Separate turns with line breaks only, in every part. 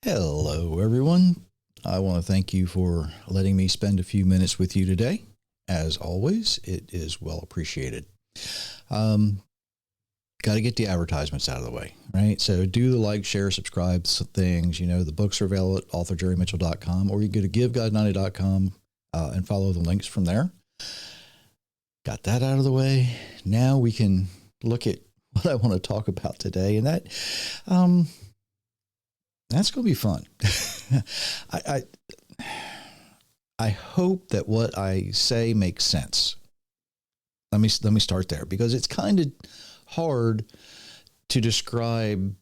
Hello, everyone. I want to thank you for letting me spend a few minutes with you today. As always, it is well appreciated. Um, Got to get the advertisements out of the way, right? So do the like, share, subscribe things. You know, the books are available at authorjerrymitchell.com, or you go to giveguide90.com and follow the links from there. Got that out of the way. Now we can look at what I want to talk about today, and that's going to be fun. I I hope that what I say makes sense. Let me start there, because it's kind of hard to describe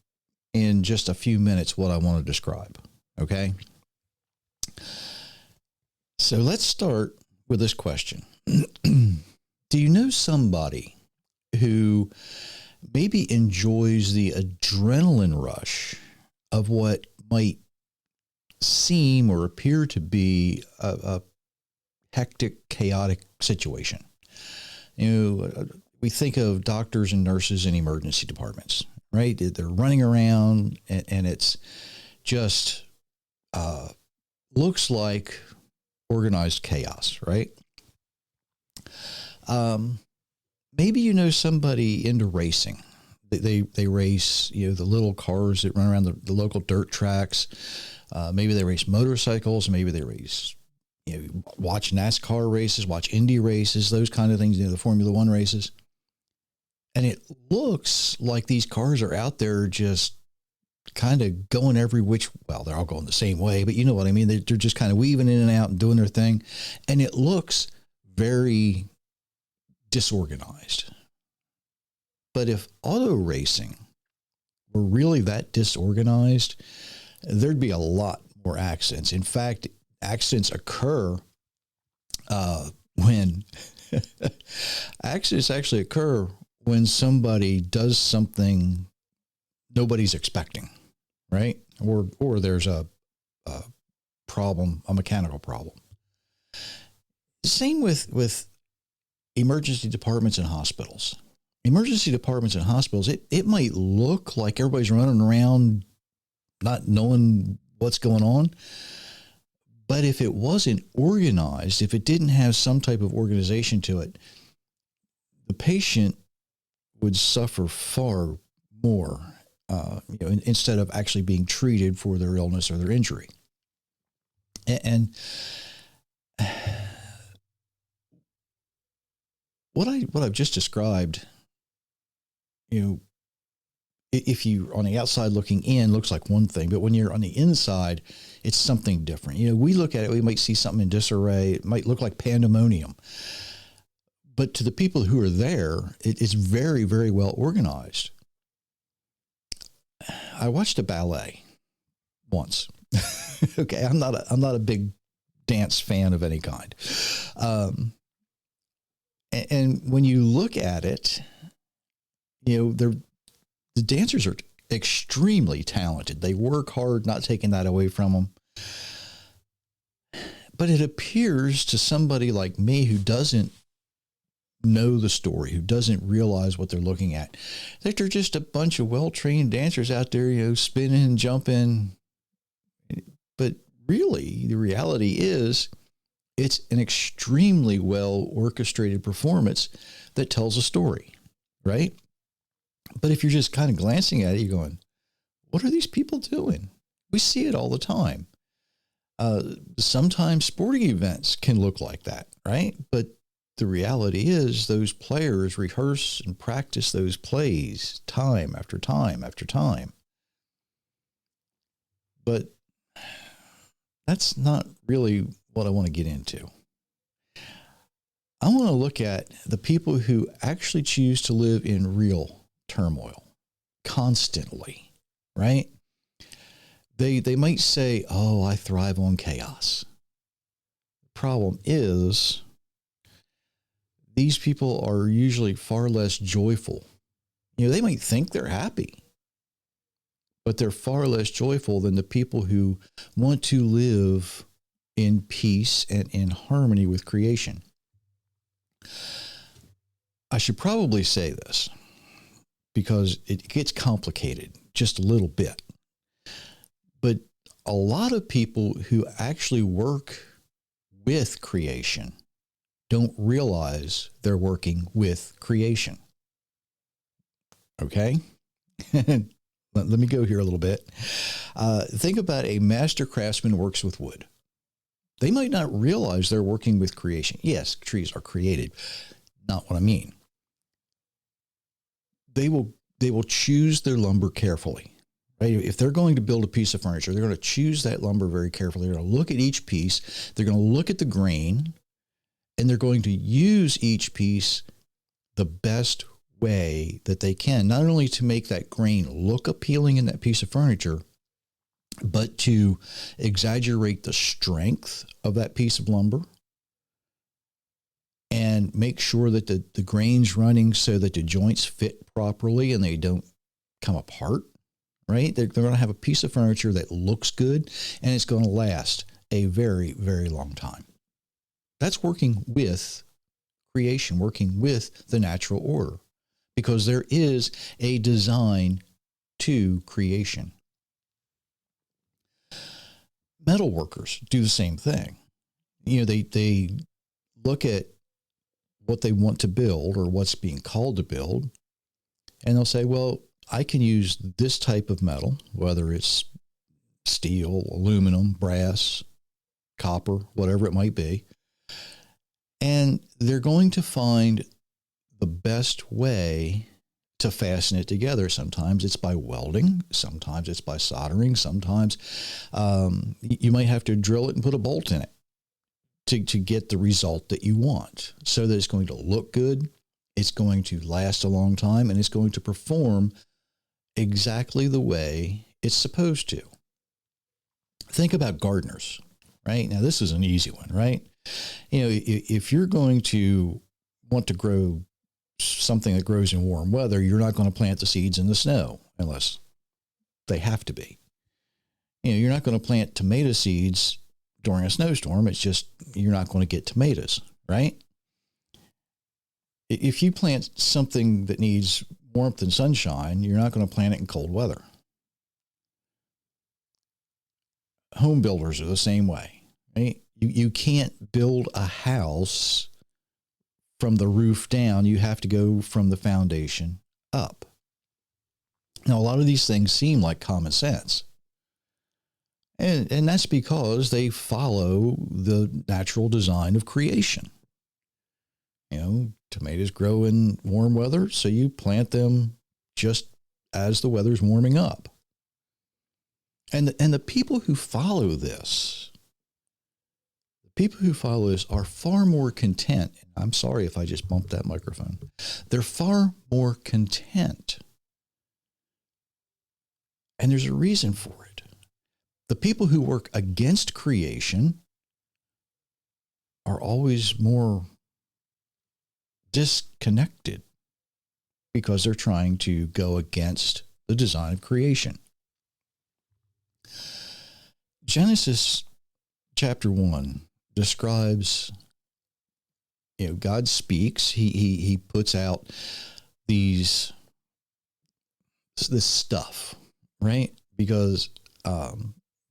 in just a few minutes what I want to describe. Okay? So let's start with this question. Do you know somebody who maybe enjoys the adrenaline rush of what might seem or appear to be a hectic, chaotic situation? You know, we think of doctors and nurses in emergency departments, right? They're running around, and it's just looks like organized chaos, right? Maybe you know somebody into racing. They race, you know, the little cars that run around the local dirt tracks. Maybe they race motorcycles. Maybe they race, you know, watch NASCAR races, watch Indy races, those kind of things, you know, the Formula One races. And it looks like these cars are out there just kind of going every which, well, they're all going the same way, but you know what I mean? They're just kind of weaving in and out and doing their thing. And it looks very disorganized. But if auto racing were really that disorganized, there'd be a lot more accidents. In fact, accidents occur when accidents actually occur when somebody does something nobody's expecting, right? Or there's a problem, a mechanical problem. Same with emergency departments and hospitals. Emergency departments and hospitals, it might look like everybody's running around not knowing what's going on. But if it wasn't organized, if it didn't have some type of organization to it, the patient would suffer far more, instead of actually being treated for their illness or their injury. And what I've just described, you know, if you on the outside looking in, looks like one thing, but when you're on the inside, it's something different. You know, we look at it, we might see something in disarray. It might look like pandemonium. But to the people who are there, it's very, very well organized. I watched a ballet once. Okay, I'm not a big dance fan of any kind. And when you look at it, you know, the dancers are extremely talented. They work hard, not taking that away from them. But it appears to somebody like me who doesn't know the story, who doesn't realize what they're looking at, that they're just a bunch of well-trained dancers out there, you know, spinning and jumping. But really, the reality is it's an extremely well orchestrated performance that tells a story, right? But if you're just kind of glancing at it, you're going, what are these people doing? We see it all the time. Sometimes sporting events can look like that, right? But the reality is those players rehearse and practice those plays time after time after time. But that's not really what I want to get into. I want to look at the people who actually choose to live in real turmoil constantly, right? They might say, oh, I thrive on chaos. The problem is these people are usually far less joyful. You know, they might think they're happy, but they're far less joyful than the people who want to live in peace and in harmony with creation. I should probably say this because it gets complicated just a little bit. But a lot of people who actually work with creation don't realize they're working with creation. Okay? Let me go here a little bit. Think about a master craftsman who works with wood. They might not realize they're working with creation. Yes, trees are created. Not what I mean. They will choose their lumber carefully. Right? If they're going to build a piece of furniture, they're going to choose that lumber very carefully. They're going to look at each piece. They're going to look at the grain, and they're going to use each piece the best way that they can, not only to make that grain look appealing in that piece of furniture, but to exaggerate the strength of that piece of lumber and make sure that the grain's running so that the joints fit properly and they don't come apart. Right? They're going to have a piece of furniture that looks good and it's going to last a very, very long time. That's working with creation, working with the natural order, because there is a design to creation. Metal workers do the same thing. You know, they look at what they want to build or what's being called to build, and they'll say, well, I can use this type of metal, whether it's steel, aluminum, brass, copper, whatever it might be. And they're going to find the best way to fasten it together. Sometimes it's by welding. Sometimes it's by soldering. Sometimes you might have to drill it and put a bolt in it to get the result that you want, so that it's going to look good, it's going to last a long time, and it's going to perform exactly the way it's supposed to. Think about gardeners, right? Now, this is an easy one, right? You know, if you're going to want to grow something that grows in warm weather, you're not going to plant the seeds in the snow unless they have to be. You know, you're not going to plant tomato seeds during a snowstorm. It's just, you're not going to get tomatoes, right? If you plant something that needs warmth and sunshine, you're not going to plant it in cold weather. Home builders are the same way, right? You can't build a house from the roof down. You have to go from the foundation up. Now, a lot of these things seem like common sense. And that's because they follow the natural design of creation. You know, tomatoes grow in warm weather, so you plant them just as the weather's warming up. And the people who follow this, are far more content. I'm sorry if I just bumped that microphone. They're far more content. And there's a reason for it. The people who work against creation are always more disconnected because they're trying to go against the design of creation. Genesis chapter 1 describes, you know, God speaks. He puts out this stuff, right? Because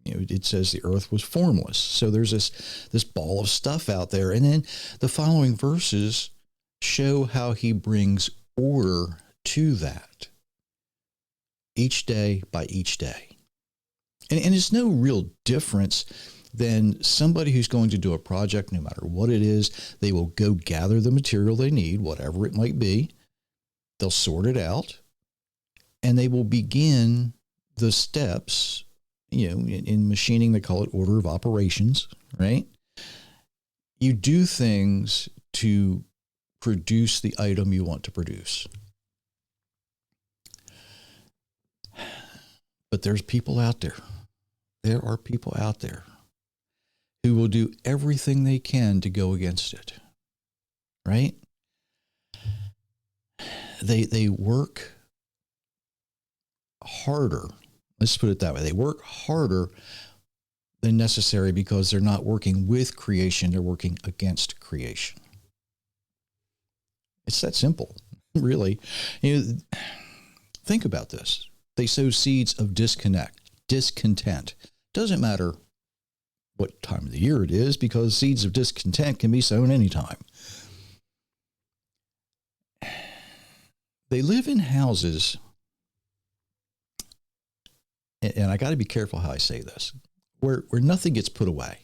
you know, it says the earth was formless. So there's this ball of stuff out there, and then the following verses show how he brings order to that each day by each day. And it's no real difference than somebody who's going to do a project, no matter what it is. They will go gather the material they need, whatever it might be. They'll sort it out, and they will begin the steps, you know, in machining, they call it order of operations, right? You do things to produce the item you want to produce. But there's people out there. There are people out there who will do everything they can to go against it, right? They work harder. Let's put it that way. They work harder than necessary because they're not working with creation. They're working against creation. It's that simple, really. You know, think about this. They sow seeds of discontent Doesn't matter what time of the year it is, because seeds of discontent can be sown anytime. They live in houses, and I got to be careful how I say this, where nothing gets put away.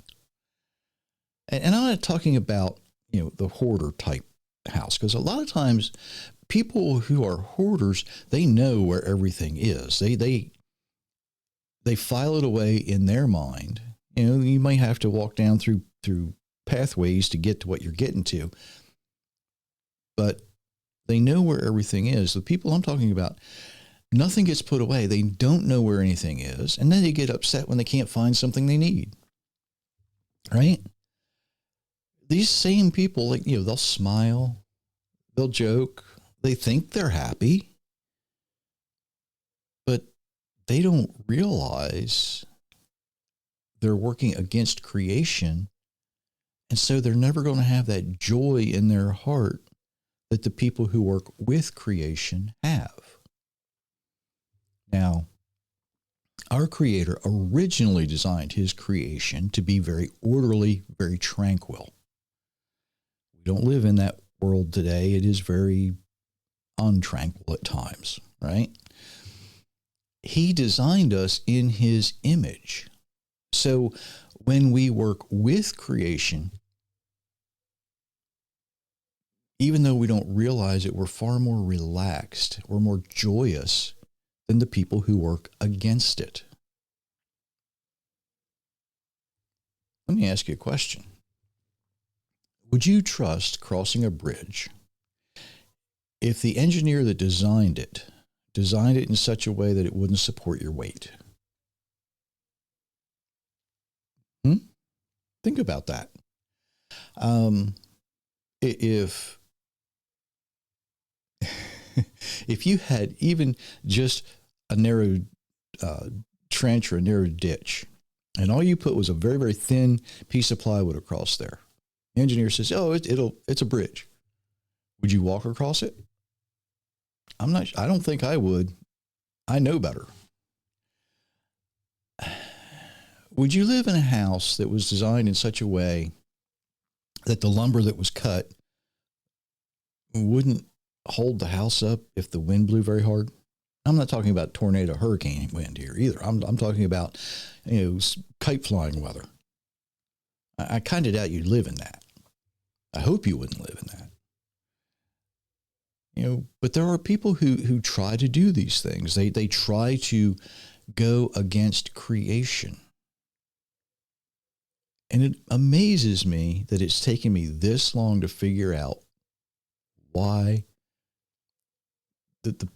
And I'm not talking about, the hoarder type house, because a lot of times people who are hoarders, they know where everything is. They file it away in their mind. You might have to walk down through pathways to get to what you're getting to, but they know where everything is. The people I'm talking about, nothing gets put away. They don't know where anything is, and then they get upset when they can't find something they need. Right? These same people, they'll smile, they'll joke, they think they're happy, but they don't realize they're working against creation. And so they're never going to have that joy in their heart that the people who work with creation have. Now, our Creator originally designed his creation to be very orderly, very tranquil. We don't live in that world today. It is very untranquil at times, right? He designed us in his image. So when we work with creation, even though we don't realize it, we're far more relaxed, we're more joyous than the people who work against it. Let me ask you a question. Would you trust crossing a bridge if the engineer that designed it in such a way that it wouldn't support your weight? Think about that. If you had even just a narrow trench or a narrow ditch, and all you put was a very, very thin piece of plywood across there, the engineer says, "Oh, it's a bridge." Would you walk across it? I don't think I would. I know better. Would you live in a house that was designed in such a way that the lumber that was cut wouldn't hold the house up if the wind blew very hard? I'm not talking about tornado, hurricane wind here either. I'm talking about, kite flying weather. I kind of doubt you'd live in that. I hope you wouldn't live in that. But there are people who try to do these things. They try to go against creation. And it amazes me that it's taken me this long to figure out why the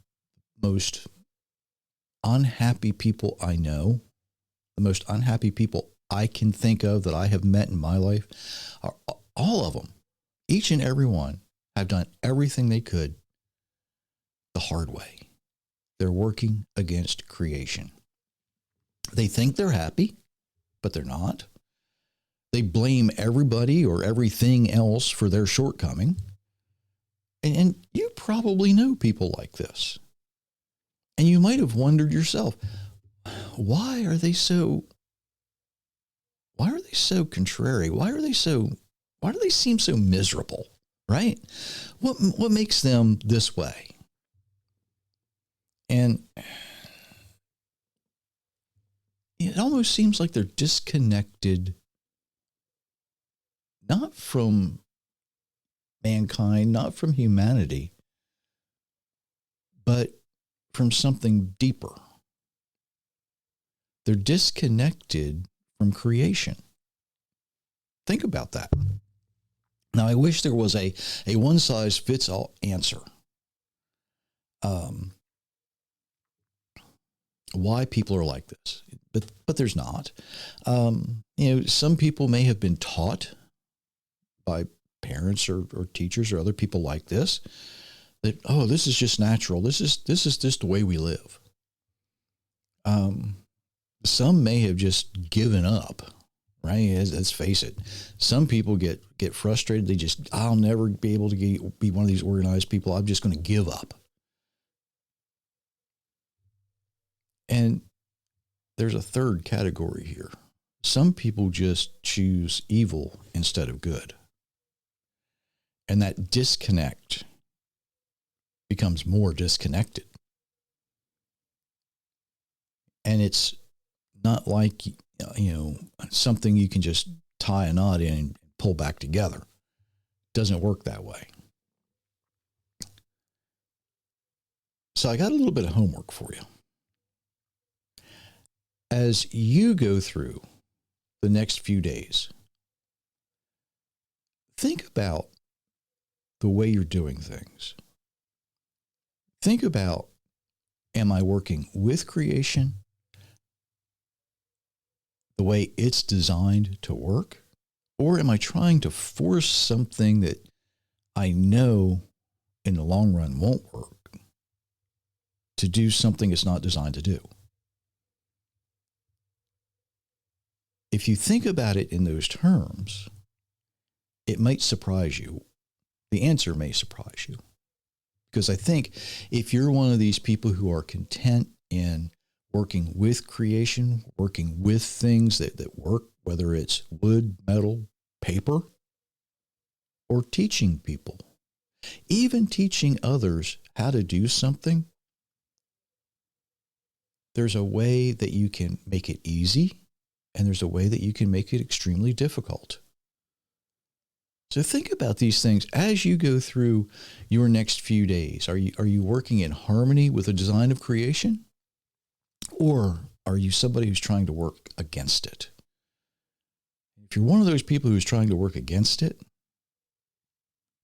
most unhappy people I know, the most unhappy people I can think of that I have met in my life, are all of them, each and every one, have done everything they could the hard way. They're working against creation. They think they're happy, but they're not. They blame everybody or everything else for their shortcoming. And you probably know people like this. And you might have wondered yourself, why are they so contrary? Why do they seem so miserable, right? What makes them this way? And it almost seems like they're disconnected, not from mankind, not from humanity, but from something deeper. They're disconnected from creation. Think about that. Now, I wish there was a one-size-fits-all answer. Why people are like this, but there's not. Some people may have been taught by parents or teachers or other people like this that, oh, this is just natural. This is just the way we live. Some may have just given up, right? Let's face it. Some people get frustrated. I'll never be able to be one of these organized people. I'm just going to give up. And there's a third category here. Some people just choose evil instead of good. And that disconnect becomes more disconnected. And it's not like, something you can just tie a knot in and pull back together. It doesn't work that way. So I got a little bit of homework for you. As you go through the next few days, think about the way you're doing things. Think about, am I working with creation the way it's designed to work? Or am I trying to force something that I know in the long run won't work to do something it's not designed to do? If you think about it in those terms, it might surprise you. The answer may surprise you. Because I think if you're one of these people who are content in working with creation, working with things that work, whether it's wood, metal, paper, or teaching people, even teaching others how to do something, there's a way that you can make it easy, and there's a way that you can make it extremely difficult. So think about these things as you go through your next few days. Are you working in harmony with the design of creation? Or are you somebody who's trying to work against it? If you're one of those people who's trying to work against it,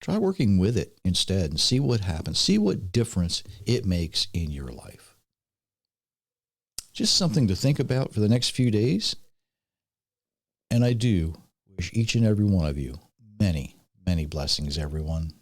try working with it instead and see what happens. See what difference it makes in your life. Just something to think about for the next few days. And I do wish each and every one of you many, many blessings, everyone.